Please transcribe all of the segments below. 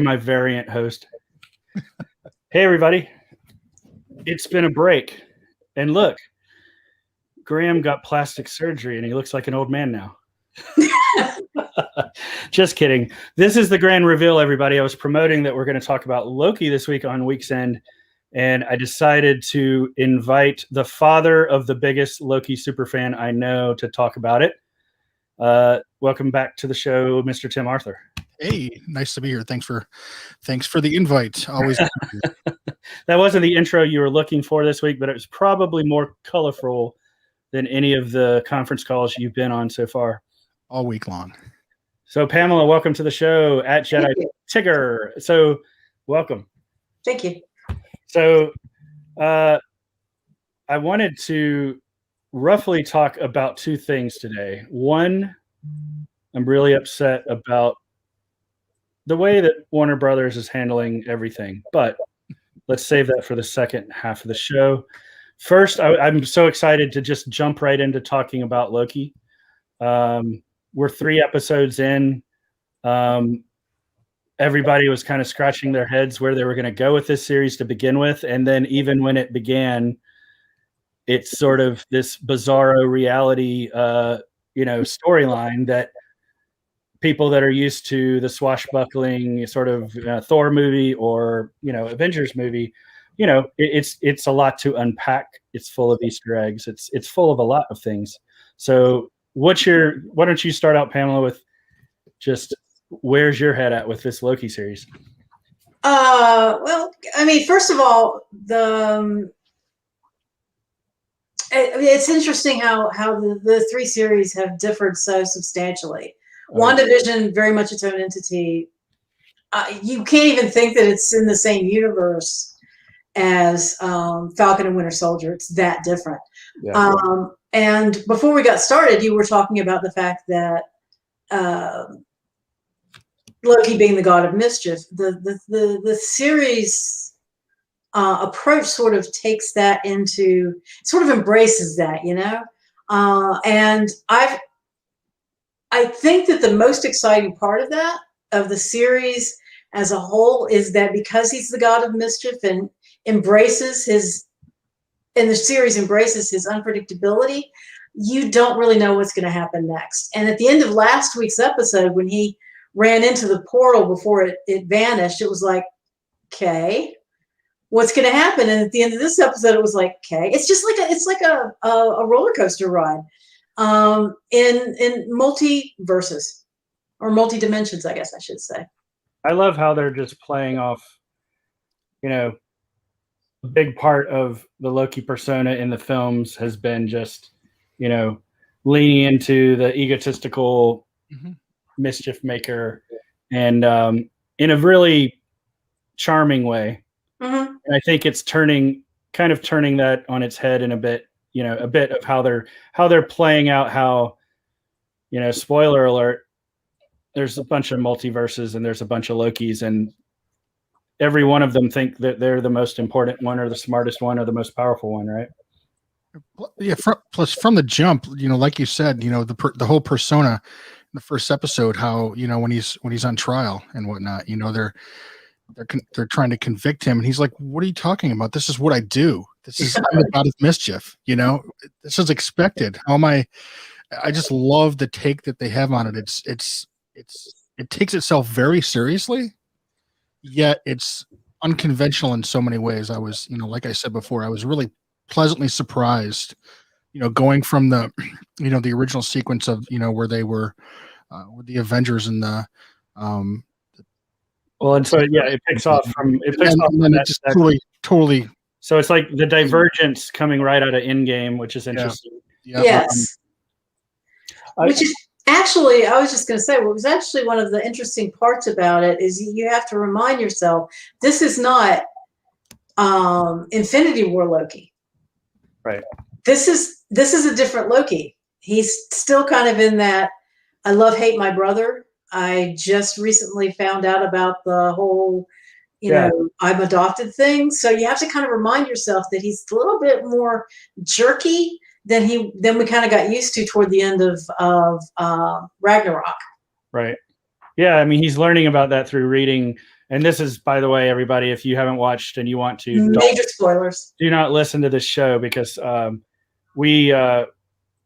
My variant host. Hey, everybody. It's been a break. And look, Graham got plastic surgery and he looks like an old man now. Just kidding. This is the grand reveal, everybody. I was promoting that we're going to talk about Loki this week on Week's End, and I decided to invite the father of the biggest Loki superfan I know to talk about it. Welcome back to the show, Mr. Tim Arthur. Hey, nice to be here. Thanks for the invite. Always. That wasn't the intro you were looking for this week, but it was probably more colorful than any of the conference calls you've been on so far. All week long. So Pamela, welcome to the show at Jedi Tigger. So welcome. Thank you. So I wanted to roughly talk about two things today. One, I'm really upset about the way that Warner Brothers is handling everything, but let's save that for the second half of the show. First, I'm so excited to just jump right into talking about Loki. We're 3 episodes in. Everybody was kind of scratching their heads where they were going to go with this series to begin with. And then even when it began, it's sort of this bizarro reality, storyline that people that are used to the swashbuckling sort of Thor movie or, Avengers movie, it's a lot to unpack. It's full of Easter eggs. It's full of a lot of things. So why don't you start out, Pamela, with just where's your head at with this Loki series? Well, I mean, first of all, it's interesting how the 3 series have differed so substantially. WandaVision, very much its own entity. You can't even think that it's in the same universe as Falcon and Winter Soldier. It's that different. Yeah. And before we got started, you were talking about the fact that Loki being the god of mischief, the series approach sort of takes that sort of embraces that, and I think that the most exciting part of the series as a whole is that because he's the god of mischief and the series embraces his unpredictability, you don't really know what's going to happen next. And at the end of last week's episode, when he ran into the portal before it vanished, it was like, okay, what's going to happen? And at the end of this episode, it was like, okay, it's like a roller coaster ride in multiverses or multi-dimensions, I guess I should say. I love how they're just playing off, a big part of the Loki persona in the films has been just, leaning into the egotistical mischief maker and in a really charming way. And I think it's turning that on its head in a bit of how they're playing out how, spoiler alert, there's a bunch of multiverses and there's a bunch of Lokis, and every one of them think that they're the most important one or the smartest one or the most powerful one, right? Yeah. Plus, from the jump, like you said, the whole persona in the first episode, how when he's on trial and whatnot, they're trying to convict him, and he's like, "What are you talking about? This is what I do. This is I'm the god of mischief. This is expected. How am I?" I just love the take that they have on it. It takes itself very seriously, yet it's unconventional in so many ways. I was, like I said before, I was really pleasantly surprised, going from the, the original sequence of, where they were with the Avengers and the, well, and so it picks off from that totally. So it's like the divergence coming right out of Endgame, which is interesting. Yeah. Yes. Which is actually, I was just going to say, what was actually one of the interesting parts about it is you have to remind yourself, this is not Infinity War Loki. Right. This is a different Loki. He's still kind of in that I love, hate my brother. I just recently found out about the whole, I'm adopted thing. So you have to kind of remind yourself that he's a little bit more jerky than we kind of got used to toward the end of Ragnarok. Right. Yeah, I mean, he's learning about that through reading and this is, by the way, everybody, if you haven't watched and you want to, Major spoilers. do not listen to this show because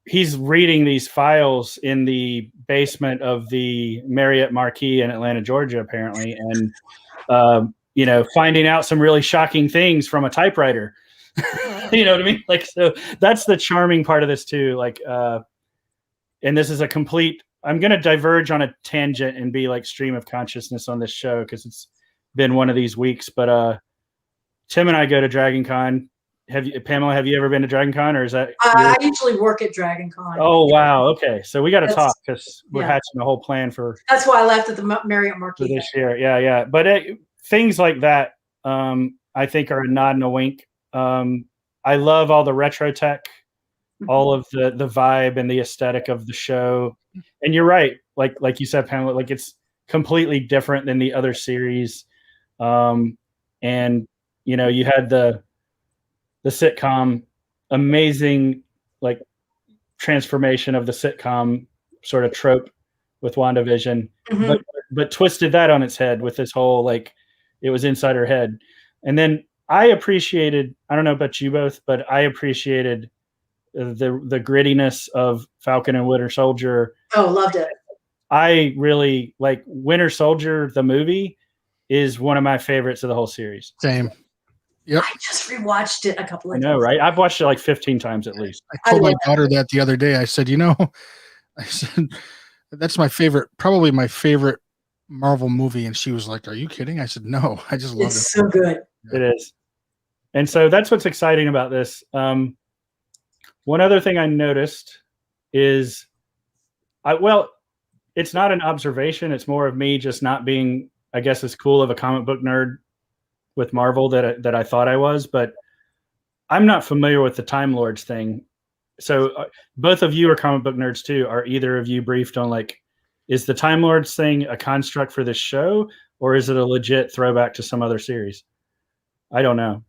he's reading these files in the basement of the Marriott Marquis in Atlanta, Georgia, apparently, and finding out some really shocking things from a typewriter. You know what I mean? Like, so that's the charming part of this too. Like, and this is a complete. I'm going to diverge on a tangent and be like stream of consciousness on this show because it's been one of these weeks. But Tim and I go to Dragon Con. Pamela, have you ever been to Dragon Con, or is that? I usually work at Dragon Con. Oh, wow. Okay. So we got to talk because we're hatching a whole plan for. That's why I left at the Marriott Marquis this year. Yeah. But things like that, I think are a nod and a wink. I love all the retro tech, all of the vibe and the aesthetic of the show. And you're right. Like you said, Pamela, like it's completely different than the other series. And you had the sitcom, amazing like transformation of the sitcom sort of trope with WandaVision, but twisted that on its head with this whole like it was inside her head. And then I appreciated, I don't know about you both, but I appreciated the grittiness of Falcon and Winter Soldier. Oh, loved it. I really like Winter Soldier. The movie is one of my favorites of the whole series. Same. Yep. I just rewatched it a couple of times. I know, right? I've watched it like 15 times at least. I told my daughter that the other day. I said, that's my favorite, probably my favorite Marvel movie. And she was like, "Are you kidding?" I said, "No, I just love it." It's so good. It is. And so that's what's exciting about this. One other thing I noticed is, it's not an observation. It's more of me just not being, I guess, as cool of a comic book nerd with Marvel that I thought I was, but I'm not familiar with the Time Lords thing. So both of you are comic book nerds too. Are either of you briefed on like, is the Time Lords thing a construct for this show, or is it a legit throwback to some other series? I don't know.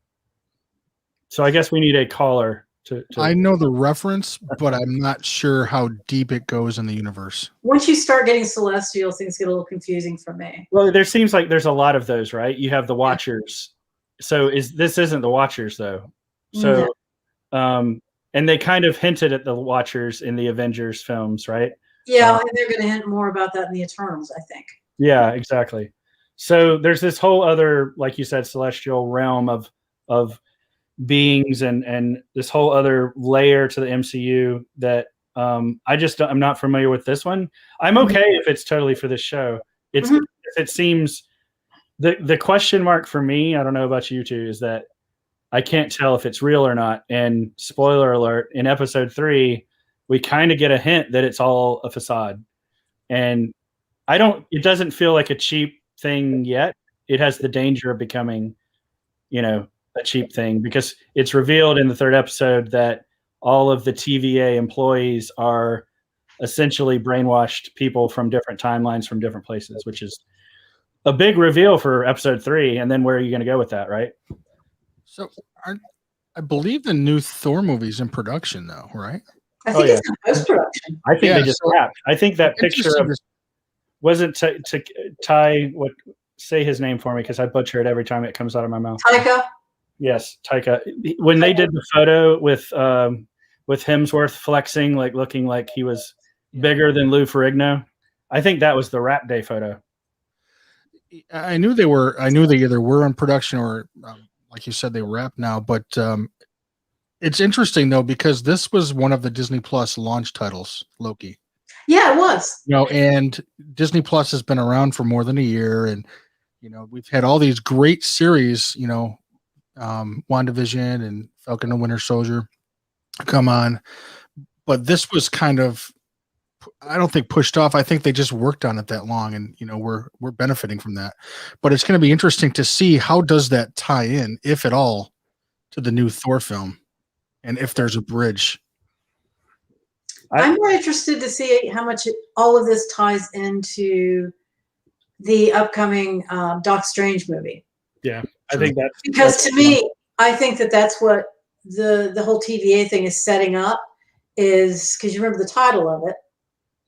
So I guess we need a caller to I know the reference, but I'm not sure how deep it goes in the universe. Once you start getting celestial, things get a little confusing for me. Well, there seems like there's a lot of those, right? You have the Watchers. So this isn't the Watchers though. So, and they kind of hinted at the Watchers in the Avengers films, right? Yeah, and they're going to hint more about that in the Eternals, I think. Yeah, exactly. So there's this whole other, like you said, celestial realm of beings and this whole other layer to the MCU that I'm not familiar with this one. I'm okay if it's totally for this show. It seems the question mark for me, I don't know about you two, is that I can't tell if it's real or not. And spoiler alert, in episode 3, we kind of get a hint that it's all a facade. And it doesn't feel like a cheap thing yet. It has the danger of becoming, a cheap thing, because it's revealed in the 3rd episode that all of the TVA employees are essentially brainwashed people from different timelines from different places, which is a big reveal for episode 3. And then where are you going to go with that, right? So I believe the new Thor movie's in production though, right? I think it's in post-production. I think they just wrapped. I think that picture of wasn't to Ty. What, say his name for me, because I butcher it every time it comes out of my mouth. Taika. Yes, Taika. When they did the photo with Hemsworth flexing, like looking like he was bigger than Lou Ferrigno, I think that was the Wrap Day photo. I knew they either were in production or, like you said, they wrapped now. But it's interesting though, because this was one of the Disney Plus launch titles, Loki. Yeah, it was. And Disney Plus has been around for more than a year, and we've had all these great series, WandaVision and Falcon and Winter Soldier come on, but this was kind of, I don't think pushed off. I think they just worked on it that long, and we're benefiting from that. But it's going to be interesting to see how does that tie in, if at all, to the new Thor film, and if there's a bridge. I'm more interested to see how much all of this ties into the upcoming Doc Strange movie. Yeah, I think that's because to me, I think that's what the whole TVA thing is setting up, is because you remember the title of it.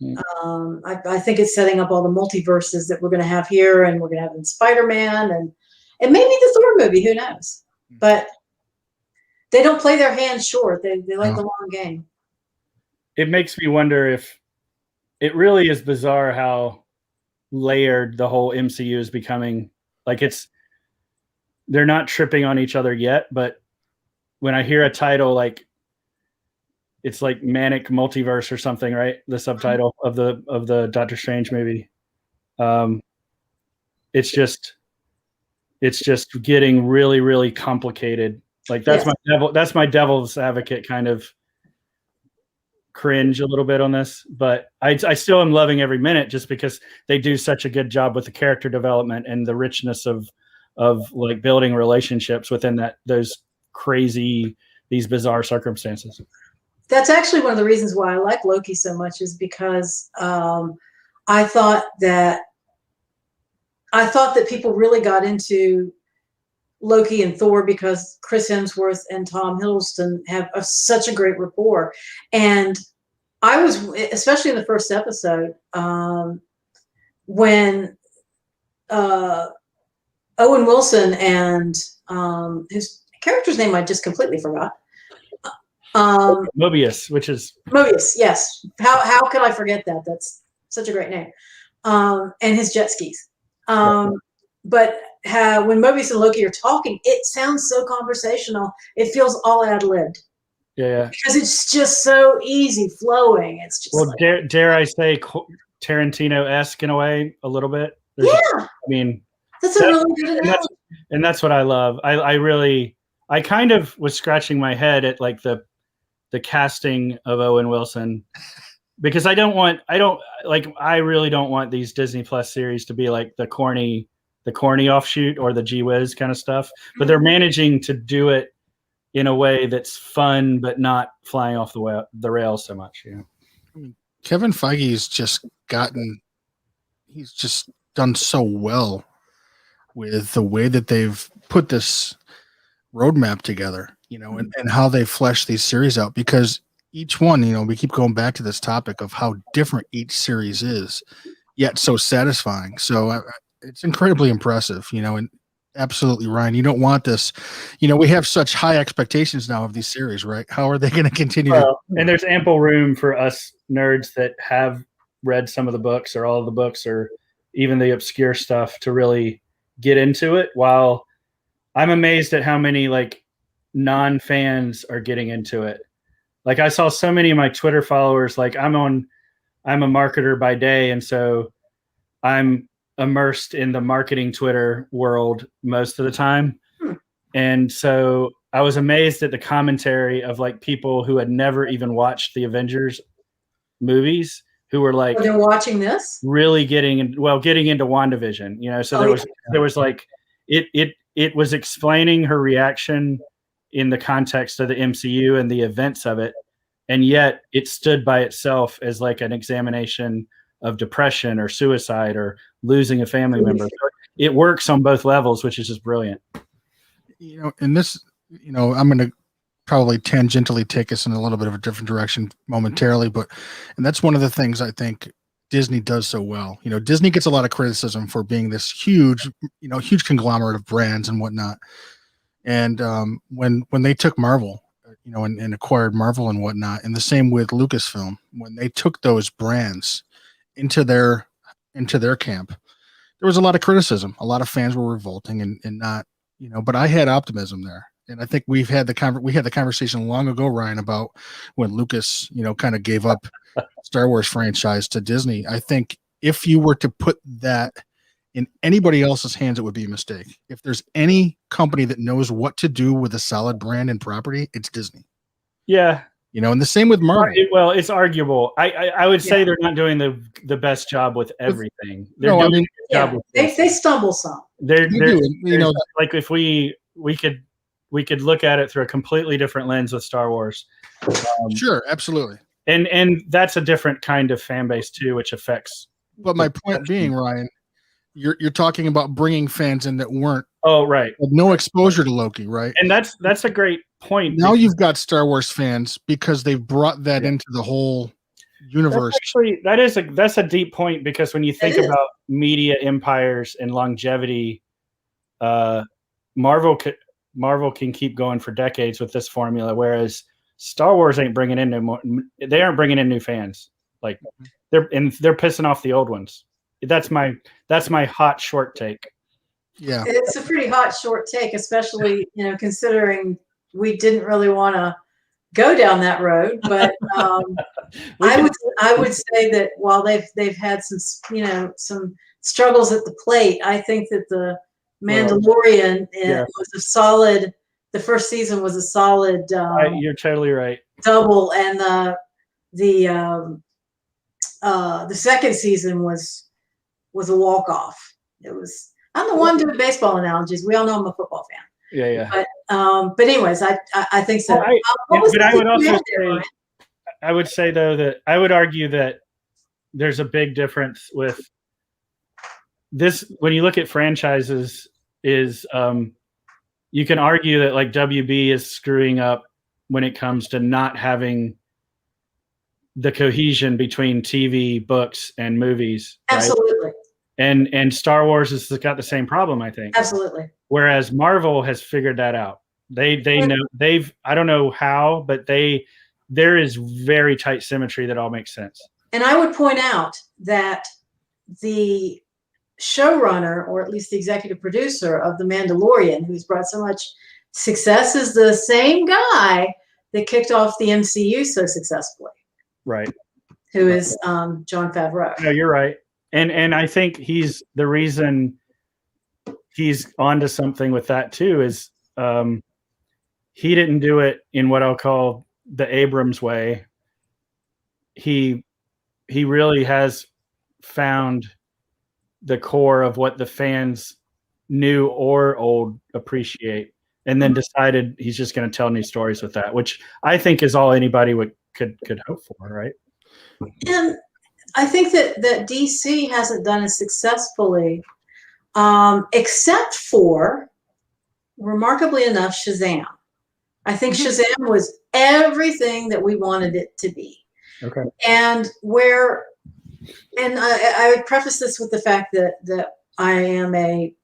I think it's setting up all the multiverses that we're going to have here, and we're going to have in Spider-Man, and maybe the Thor movie. Who knows? But they don't play their hands short. They like the long game. It makes me wonder if it really is bizarre how layered the whole MCU is becoming. Like they're not tripping on each other yet, but when I hear a title like it's like Manic Multiverse or something, right? The subtitle of the Doctor Strange movie. It's just getting really, really complicated. Like that's my devil's advocate kind of cringe a little bit on this, but I still am loving every minute just because they do such a good job with the character development and the richness of like building relationships within these bizarre circumstances. That's actually one of the reasons why I like Loki so much, is because I thought that people really got into Loki and Thor because Chris Hemsworth and Tom Hiddleston have such a great rapport. And I was, especially in the first episode, when Owen Wilson and his character's name I just completely forgot. Mobius, yes. How can I forget that? That's such a great name. And his jet skis. But when Mobius and Loki are talking, it sounds so conversational. It feels all ad-libbed. Yeah. Because it's just so easy flowing. It's just dare I say Tarantino-esque in a way, a little bit. I mean, that's a really good analogy. And that's what I love. I kind of was scratching my head at like the casting of Owen Wilson, because I really don't want these Disney Plus series to be like the corny offshoot or the Gee Whiz kind of stuff, but they're managing to do it in a way that's fun, but not flying off the rails so much. Kevin Feige's he's just done so well with the way that they've put this roadmap together, and how they flesh these series out, because each one, we keep going back to this topic of how different each series is, yet so satisfying. So it's incredibly impressive, and absolutely, Ryan, you don't want this, we have such high expectations now of these series, right? How are they going to continue? And there's ample room for us nerds that have read some of the books or all of the books or even the obscure stuff to really get into it, while I'm amazed at how many like non-fans are getting into it. Like I saw so many of my Twitter followers, like I'm a marketer by day. And so I'm immersed in the marketing Twitter world most of the time. And so I was amazed at the commentary of like people who had never even watched the Avengers movies, who were like, they're watching this, really getting into WandaVision, so there was like, it was explaining her reaction in the context of the MCU and the events of it. And yet it stood by itself as like an examination of depression or suicide or losing a family member. So it works on both levels, which is just brilliant. And this, I'm going to probably tangentially take us in a little bit of a different direction momentarily, and that's one of the things I think Disney does so well. Disney gets a lot of criticism for being this huge conglomerate of brands and whatnot. And when they took Marvel, and acquired Marvel and whatnot, and the same with Lucasfilm, when they took those brands into their camp, there was a lot of criticism. A lot of fans were revolting and not, but I had optimism there. And I think we had the conversation long ago, Ryan, about when Lucas, kind of gave up Star Wars franchise to Disney. I think if you were to put that in anybody else's hands, it would be a mistake. If there's any company that knows what to do with a solid brand and property, it's Disney. Yeah. And the same with Marvel. Well, it's arguable. I would say they're not doing the best job with everything. They're doing a good job with they stumble some. They're like if we could look at it through a completely different lens with Star Wars. Sure, absolutely. And that's a different kind of fan base too, which affects. But my point being, Ryan, you're talking about bringing fans in that weren't. Oh, right. With no exposure to Loki, right? And that's a great point. Now you've got Star Wars fans because they've brought that into the whole. universe. That's a deep point, because when you think about media empires and longevity, Marvel can keep going for decades with this formula, whereas Star Wars ain't bringing in they aren't bringing in new fans. Like they're pissing off the old ones. That's my hot short take. Yeah, it's a pretty hot short take, especially considering we didn't really want to go down that road. But I would say that while they've had some struggles at the plate, I think that the Mandalorian was a solid. The first season was a solid. You're totally right. Double, and the second season was a walk off. It was. I'm the one doing baseball analogies. We all know I'm a football fan. Yeah. But anyways, I think so. I would say though that I would argue that there's a big difference with this when you look at franchises. Is you can argue that like WB is screwing up when it comes to not having the cohesion between TV, books, and movies. Absolutely. Right? And Star Wars has got the same problem, I think. Absolutely. Whereas Marvel has figured that out. They know I don't know how, but there is very tight symmetry that all makes sense. And I would point out that the showrunner, or at least the executive producer of The Mandalorian, who's brought so much success, is the same guy that kicked off the MCU so successfully. Right. Who is Jon Favreau. No, you're right. And I think he's the reason he's onto something with that too is he didn't do it in what I'll call the Abrams way. He really has found the core of what the fans new or old appreciate, and then decided he's just going to tell new stories with that, which I think is all anybody could hope for, right? And I think that DC hasn't done it successfully, except for, remarkably enough, Shazam. I think Shazam was everything that we wanted it to be. Okay. And I would preface this with the fact that I am a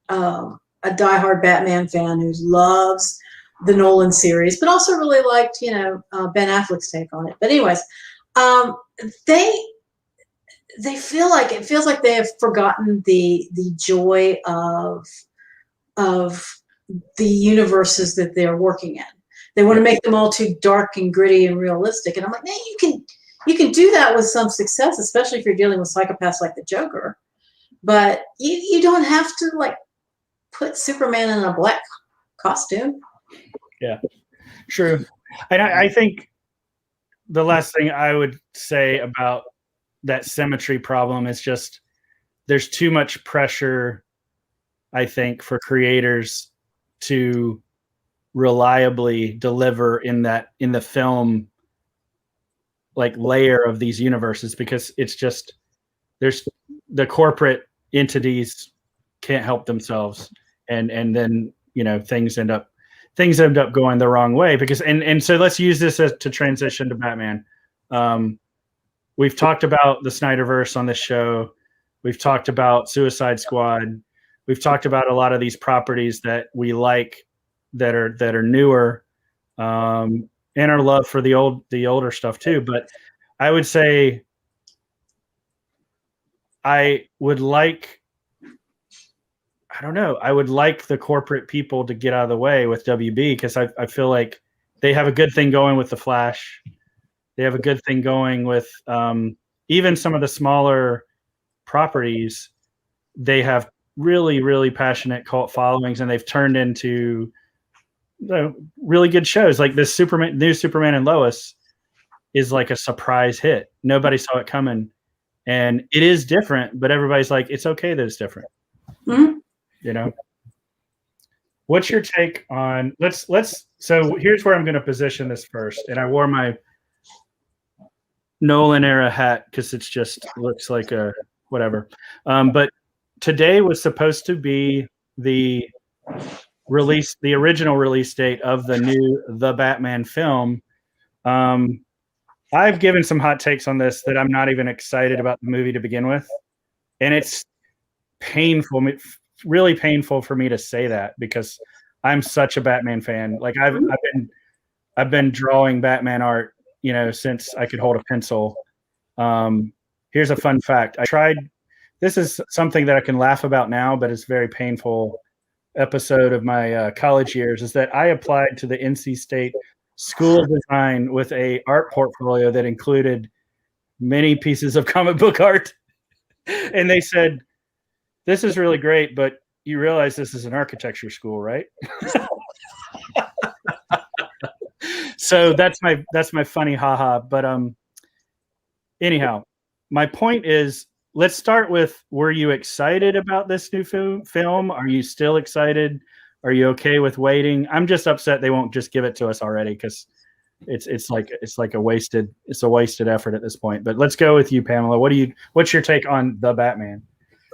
diehard Batman fan who loves the Nolan series, but also really liked, Ben Affleck's take on it. But anyways, they feels like they have forgotten the joy of the universes that they're working in. They want to make them all too dark and gritty and realistic. And I'm like, man, you can do that with some success, especially if you're dealing with psychopaths like the Joker. But you don't have to like put Superman in a black costume. Yeah, true. And I think the last thing I would say about that symmetry problem is just there's too much pressure, I think, for creators to reliably deliver in the film like layer of these universes, because it's just there's the corporate entities can't help themselves, and then things end up going the wrong way, because and so let's use this to transition to Batman. We've talked about the Snyderverse on this show. We've talked about Suicide Squad. We've talked about a lot of these properties that we like that are newer, and our love for the older stuff too. But I would say I would like the corporate people to get out of the way with WB, because I feel like they have a good thing going with The Flash. They have a good thing going with even some of the smaller properties. They have really, really passionate cult followings, and they've turned into really good shows. Like this new Superman and Lois is like a surprise hit. Nobody saw it coming, and it is different, but everybody's like, it's okay that it's different. Mm-hmm. What's your take on so here's where I'm going to position this first. And I wore my Nolan era hat because it's just looks like a whatever. But today was supposed to be the original release date of the Batman film. I've given some hot takes on this that I'm not even excited about the movie to begin with, and it's painful, really painful for me to say that because I'm such a Batman fan. Like I've been drawing Batman art, since I could hold a pencil. Here's a fun fact. This is something that I can laugh about now, but it's very painful episode of my college years, is that I applied to the NC State School of Design with a art portfolio that included many pieces of comic book art. And they said, this is really great, but you realize this is an architecture school, right? So that's my funny haha. But anyhow, my point is, let's start with, were you excited about this new film? Are you still excited? Are you okay with waiting? I'm just upset they won't just give it to us already, because it's like a wasted effort at this point. But let's go with you, Pamela. What's your take on the Batman?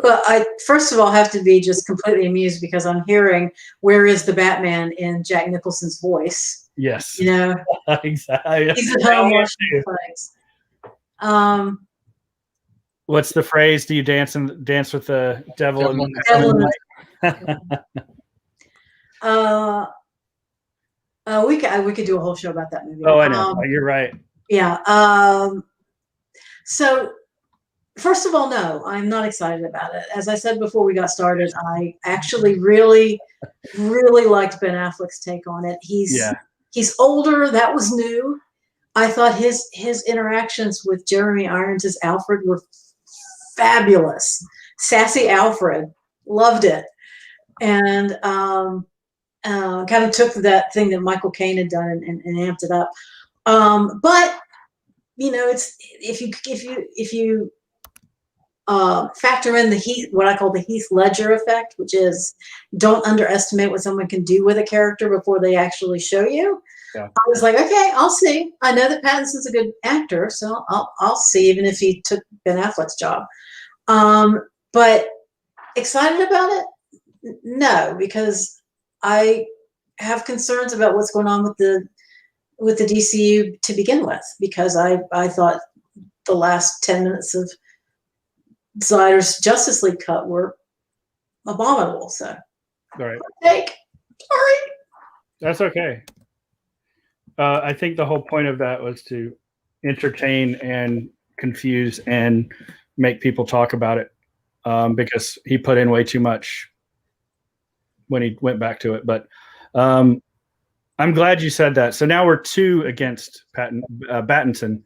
Well, I first of all have to be just completely amused because I'm hearing "Where is the Batman" in Jack Nicholson's voice. Yes, exactly. He's at home watching things. What's the phrase? Do you dance with the devil? We could do a whole show about that movie. Oh, I know. You're right. Yeah. So, first of all, no, I'm not excited about it. As I said before we got started, I actually really, really liked Ben Affleck's take on it. He's older. That was new. I thought his interactions with Jeremy Irons as Alfred were fabulous. Sassy Alfred, loved it, and kind of took that thing that Michael Caine had done and amped it up. But it's if you factor in what I call the Heath Ledger effect, which is don't underestimate what someone can do with a character before they actually show you. Yeah. I was like, okay, I'll see. I know that Pattinson's a good actor, so I'll see, even if he took Ben Affleck's job. But excited about it? No, because I have concerns about what's going on with the DCU to begin with, because I thought the last 10 minutes of Snyder's Justice League cut were abominable. So, all right. Sorry. That's okay. I think the whole point of that was to entertain and confuse and make people talk about it, because he put in way too much when he went back to it. But I'm glad you said that. So now we're 2 against Pattinson.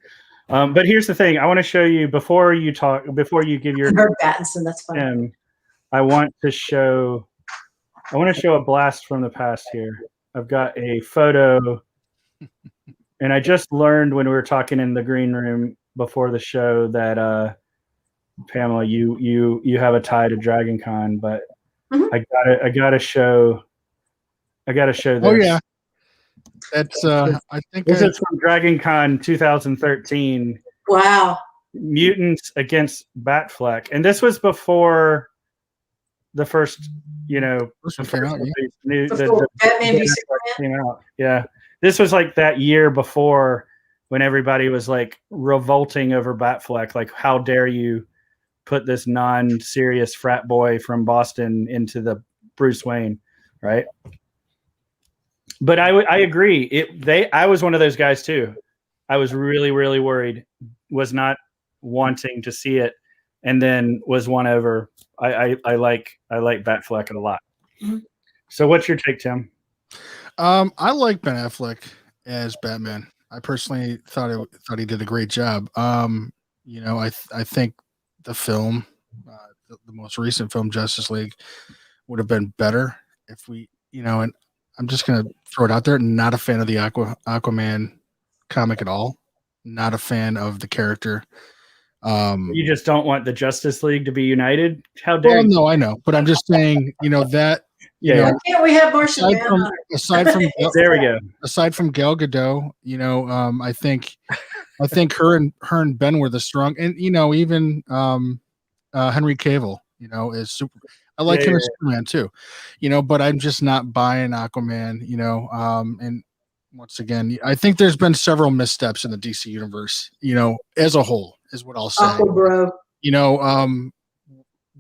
But here's the thing. I want to show you before you give your. I heard Pattinson. That's funny. I want to show a blast from the past here. I've got a photo, and I just learned when we were talking in the green room before the show that Pamela, you have a tie to Dragon Con, but I gotta show this. Oh yeah. That's I think this is from Dragon Con 2013. Wow. Mutants against Batfleck. And this was before the first, Batman v Superman came out. Yeah. This was like that year before, when everybody was like revolting over Batfleck. Like, how dare you put this non-serious frat boy from Boston into the Bruce Wayne, right? But I agree. I was one of those guys too. I was really, really worried, was not wanting to see it, and then was won over. I like Batfleck a lot. Mm-hmm. So what's your take, Tim? I like Ben Affleck as Batman. I personally thought he did a great job. I think the film, the most recent film, Justice League, would have been better if we, and I'm just gonna throw it out there. Not a fan of the Aquaman comic at all. Not a fan of the character. You just don't want the Justice League to be united? How dare you? No, I know, but I'm just saying, that. Yeah. Can't we have Martian Manhunter? Aside from there we go. Aside from Gal Gadot, I think her and Ben were the strong, and even Henry Cavill, is super. I like him as Superman too, but I'm just not buying Aquaman, and once again. I think there's been several missteps in the DC universe, as a whole, is what I'll say. Aqua bro.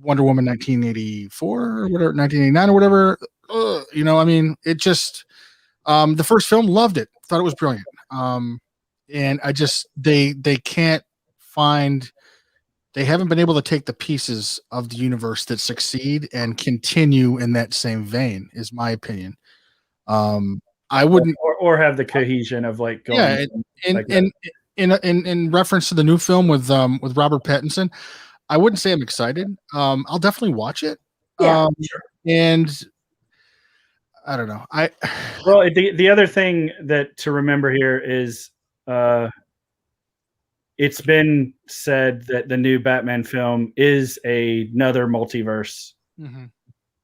Wonder Woman 1984 or whatever, 1989 or whatever. It just the first film, loved it, thought it was brilliant. And I just they can't find. They haven't been able to take the pieces of the universe that succeed and continue in that same vein, is my opinion. I wouldn't, or have the cohesion of like going. In reference to the new film with Robert Pattinson, I wouldn't say I'm excited. I'll definitely watch it. Yeah, sure. And I don't know. The other thing that to remember here is it's been said that the new Batman film is another multiverse. Mm-hmm.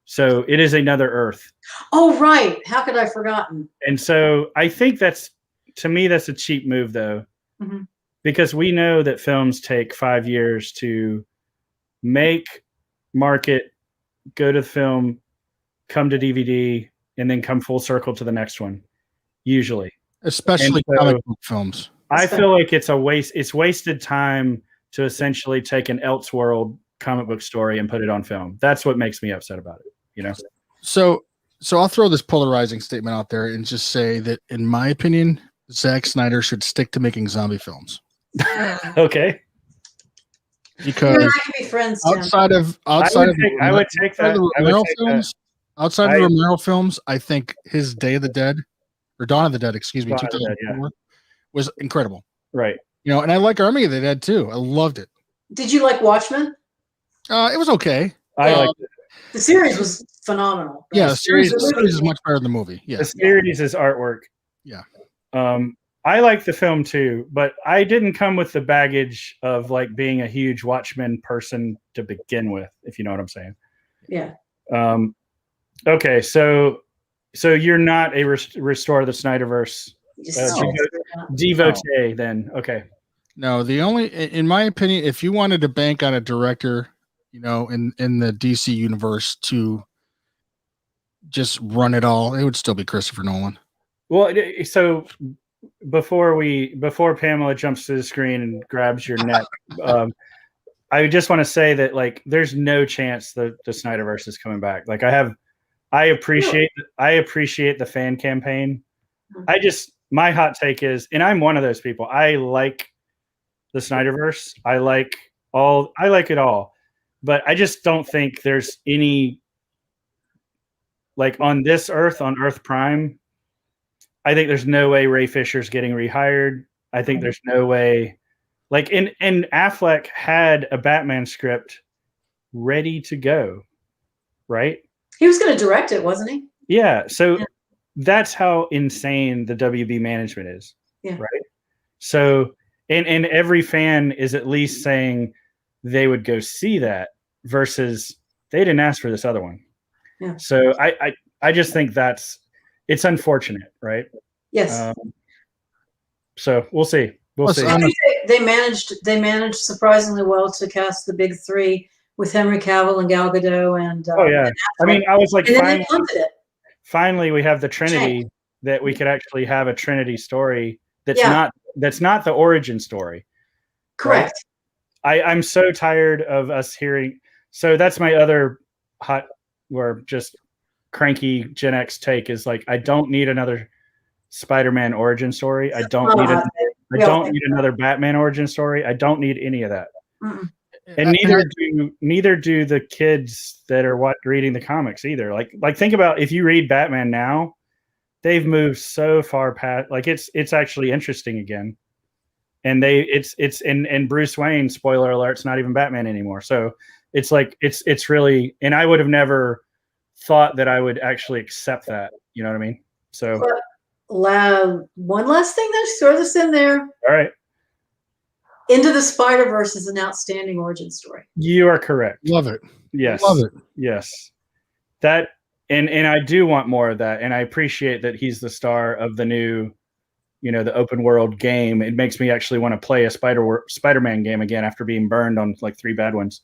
So it is another Earth. Oh, right. How could I have forgotten? And so I think that's a cheap move, though, because we know that films take 5 years to make, market, go to the film, come to DVD, and then come full circle to the next one, usually. Especially comic book films. I feel like it's a waste. It's wasted time to essentially take an Elseworld comic book story and put it on film. That's what makes me upset about it. So I'll throw this polarizing statement out there and just say that, in my opinion, Zack Snyder should stick to making zombie films. Okay. Because you and I can be friends, outside of the Romero films, I think his Day of the Dead or Dawn of the Dead, excuse me, 2004 was incredible. Right. And I like Army of the Dead too. I loved it. Did you like Watchmen? It was okay. I liked it. The series was phenomenal. Yeah, the series is much better than the movie. Yeah. The series is artwork. Yeah. I like the film too, but I didn't come with the baggage of like being a huge Watchmen person to begin with, if you know what I'm saying. Yeah. Okay, so you're not a restore the Snyderverse devotee then. Okay. No, in my opinion, if you wanted to bank on a director, in the DC universe to just run it all, it would still be Christopher Nolan. Well, so before Pamela jumps to the screen and grabs your neck, I just want to say that like there's no chance the Snyderverse is coming back. Like I appreciate the fan campaign. My hot take is, and I'm one of those people, I like the Snyderverse. I like it all. But I just don't think there's any, like on this Earth, on Earth Prime, I think there's no way Ray Fisher's getting rehired. I think there's no way, like, and Affleck had a Batman script ready to go, right? He was going to direct it, wasn't he? Yeah. So that's how insane the WB management is, right? So, and every fan is at least saying they would go see that versus they didn't ask for this other one. Yeah. So I just think it's unfortunate, right? Yes. So we'll see. We'll see. I think they managed surprisingly well to cast the big three with Henry Cavill and Gal Gadot and I mean, I was like, finally we have the Trinity that we could actually have a Trinity story that's not the origin story. Correct. Right? I'm so tired of us hearing. So that's my other hot or just cranky Gen X take is like, I don't need another Spider-Man origin story. I don't need another Batman origin story. I don't need any of that. Mm-mm. And neither do the kids that are reading the comics either. Like think about if you read Batman now, they've moved so far past. Like it's actually interesting again, and and Bruce Wayne, spoiler alert, it's not even Batman anymore. So it's like it's really. And I would have never thought that I would actually accept that. You know what I mean? So one last thing, let's throw this in there. All right. Into the Spider-Verse is an outstanding origin story. You are correct. Love it. Yes. Love it. Yes. That and I do want more of that. And I appreciate that he's the star of the new, the open world game. It makes me actually want to play a Spider-Man game again after being burned on like 3 bad ones.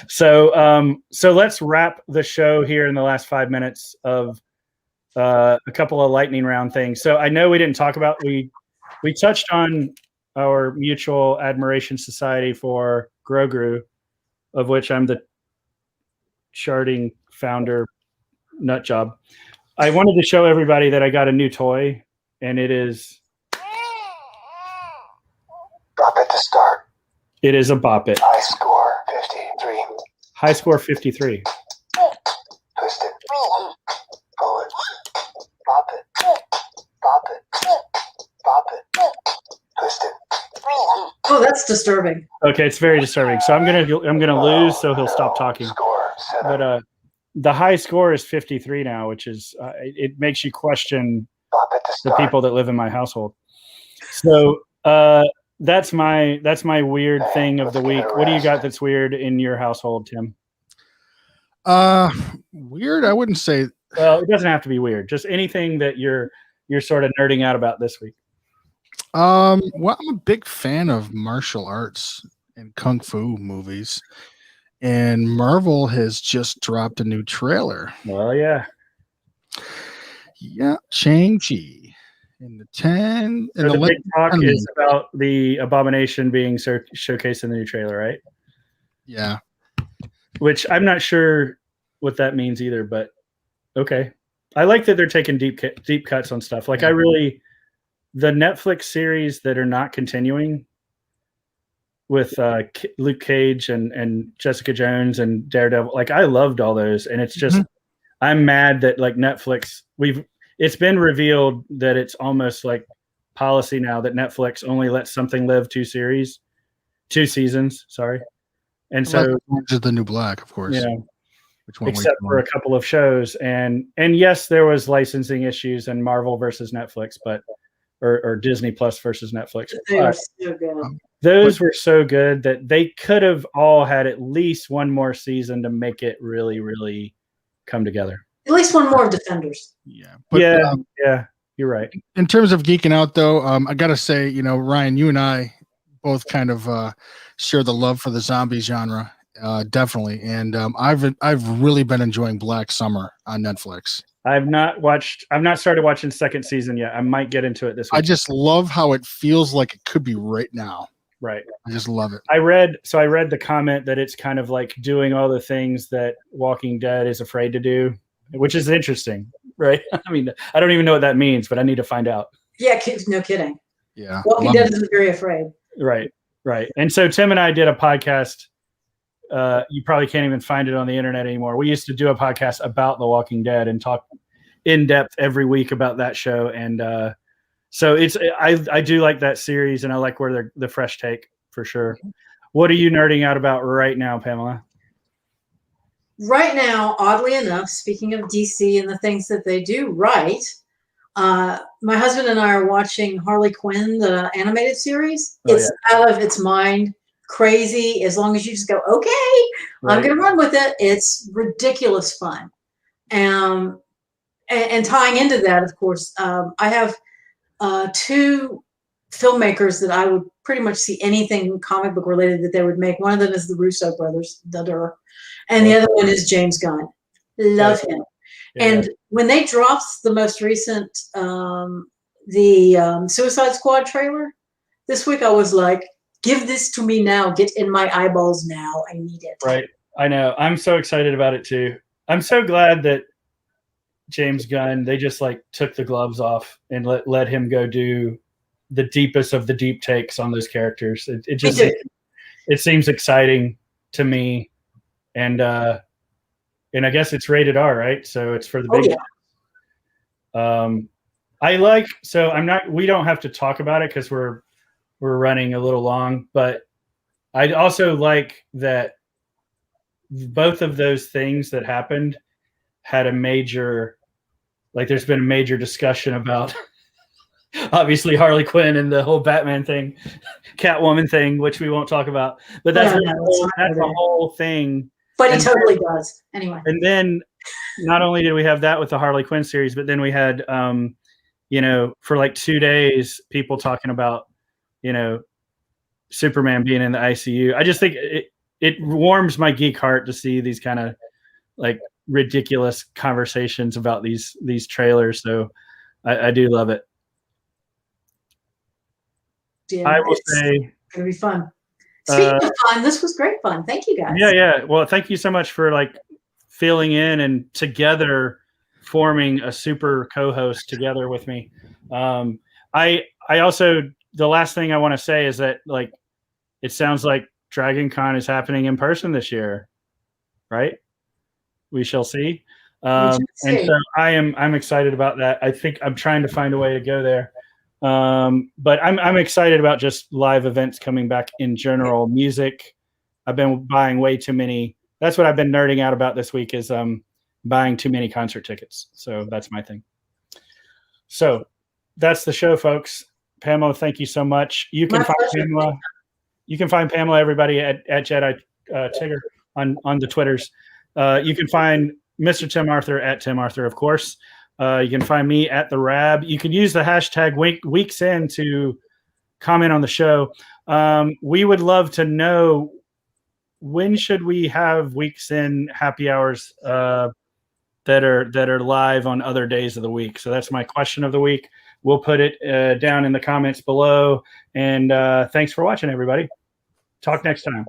So let's wrap the show here in the last 5 minutes of a couple of lightning round things. So I know we didn't talk about we touched on our mutual admiration society for Grogu, of which I'm the charting founder nut job. I wanted to show everybody that I got a new toy, and it is Bop it to start. It is a Bop It. High score 53. High score 53. Twist it. Pull it. Bop it. Bop it. Bop it. Twist it. Oh, that's disturbing. Okay, it's very disturbing. So I'm gonna lose, so he'll stop talking. Score 7. But the high score is 53 now, which is it makes you question Bop it to the start. people that live in my household. So that's my weird thing of the week. What do you got that's weird in your household, Tim? Weird. I wouldn't say. Well, it doesn't have to be weird. Just anything that you're sort of nerding out about this week. Well, I'm a big fan of martial arts and kung fu movies, and Marvel has just dropped a new trailer. Well, yeah. Yeah, Shang-Chi in the 10. So the big talk is about the Abomination being showcased in the new trailer, right? Yeah. Which I'm not sure what that means either, but okay. I like that they're taking deep cuts on stuff. Like the Netflix series that are not continuing with Luke Cage and Jessica Jones and Daredevil. Like I loved all those, and it's just I'm mad that like Netflix it's been revealed that it's almost like policy now that Netflix only lets something live 2 seasons. Sorry, and so is the new black, of course. Yeah, which one? Except for a couple of shows, and yes, there was licensing issues and Marvel versus Netflix, but or Disney Plus versus Netflix. They are so good. Those were so good that they could have all had at least one more season to make it really, really come together. At least one more of Defenders. Yeah. But, yeah, you're right. In terms of geeking out, though, I got to say, Ryan, you and I both kind of share the love for the zombie genre, definitely. And I've really been enjoying Black Summer on Netflix. I've not started watching second season yet. I might get into it this week. I just love how it feels like it could be right now. Right. I just love it. I read the comment that it's kind of like doing all the things that Walking Dead is afraid to do, which is interesting, right? I mean, I don't even know what that means, but I need to find out. Yeah, no kidding. Yeah. Walking Dead isn't very afraid. Right. And so Tim and I did a podcast. You probably can't even find it on the internet anymore. We used to do a podcast about The Walking Dead and talk in depth every week about that show. And so I do like that series, and I like where they're the fresh take for sure. What are you nerding out about right now, Pamela? Right now, oddly enough, speaking of DC and the things that they do right, my husband and I are watching Harley Quinn, the animated series. It's out of its mind crazy. As long as you just go, okay, I'm going to run with it. It's ridiculous fun. And tying into that, of course, I have 2 filmmakers that I would pretty much see anything comic book related that they would make. One of them is the Russo brothers, and the other one is James Gunn. Love him. Yeah. And when they dropped the most recent Suicide Squad trailer this week, I was like, give this to me now. Get in my eyeballs now. I need it. Right. I know. I'm so excited about it too. I'm so glad that James Gunn, they just like took the gloves off and let him go do the deepest of the deep takes on those characters. It seems exciting to me. And I guess it's rated R, right? So it's for the big. We don't have to talk about it because we're running a little long, but I also like that both of those things that happened had there's been a major discussion about obviously Harley Quinn and the whole Batman thing, Catwoman thing, which we won't talk about, but that's the whole thing. But he totally does. Anyway. And then not only did we have that with the Harley Quinn series, but then we had, for like 2 days, people talking about, Superman being in the ICU. I just think it warms my geek heart to see these kind of like ridiculous conversations about these trailers. So I do love it. Yeah, I will it's say, gonna be fun. Speaking of fun, this was great fun. Thank you guys. yeah. Well, thank you so much for like filling in and together forming a super co-host together with me. I also, the last thing I want to say is that like it sounds like Dragon Con is happening in person this year, right? We shall see. And so I'm excited about that. I think I'm trying to find a way to go there. But I'm excited about just live events coming back in general. Music, I've been buying way too many. That's what I've been nerding out about this week is buying too many concert tickets. So that's my thing. So that's the show, folks. Pamela, thank you so much. You can find Pamela. You can find Pamela, everybody, at Jedi Tigger on the Twitters. You can find Mr. Tim Arthur at Tim Arthur, of course. You can find me at the RAB. You can use the hashtag weeksend to comment on the show. We would love to know, when should we have Weeks In happy hours that are live on other days of the week? So that's my question of the week. We'll put it down in the comments below. And thanks for watching, everybody. Talk next time.